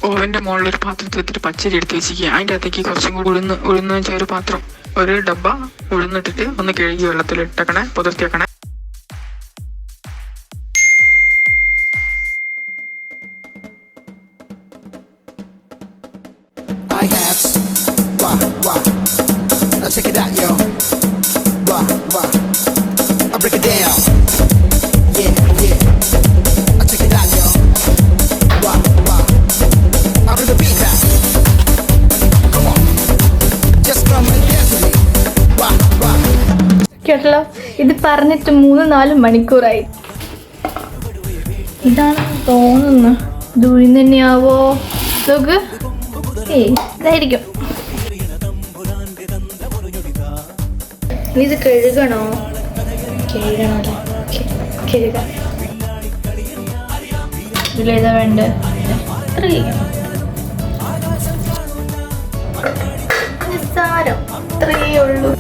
ഓവൻ്റെ മുകളിലൊരു പാത്രത്തിൽ എടുത്തിട്ട് പച്ചരി എടുത്ത് വെച്ചിരിക്കുക. അതിൻ്റെ അകത്തേക്ക് കുറച്ചും കൂടി ഉഴുന്ന് വെച്ച ഒരു പാത്രം, ഒരു ഡബ്ബ ഉഴുന്നിട്ടിട്ട് ഒന്ന് കഴുകി വെള്ളത്തിൽ ഇട്ടേക്കണേ, പുതിർത്തിയേക്കണേ. Now check it out, yo. Wah, wah. I break it down. Yeah, yeah. I check it out, yo. Wah, wah. I bring the beat back. Come on. Just come and dance with me. Wah, wah. കേട്ടല്ലോ, ഇത് പറഞ്ഞിട്ട് 3-4 മണിക്കൂറായി. ഇതാണെന്ന് തോന്നുന്നു. ഇത് ഉഴുന്ന് തന്നെയാവോ? നോക്ക്. ഇതായിരിക്കും. ഇത് കഴുകണോ? കഴുകണമല്ലോ. കഴുകാം. ഇതിലേതാ വേണ്ട? നിസ്സാരം, അത്രയേ ഉള്ളൂ.